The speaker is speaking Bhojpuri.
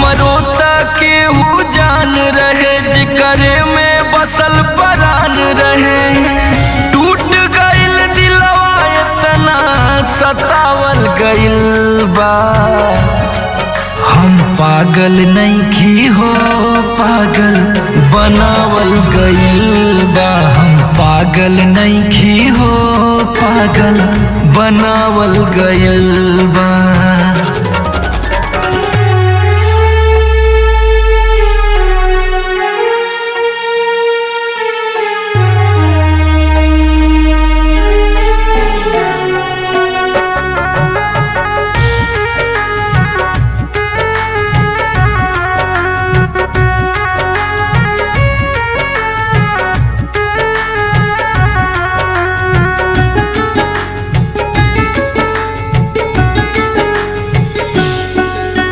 हमरो केहू जान रहे जिकरे में बसल परान रहे। टूट गइल दिलवा इतना सतावल गइल बा। हम पागल नइखी हो पागल बनावल गइल बा। हम पागल नइखी हो पागल बनावल गइल बा।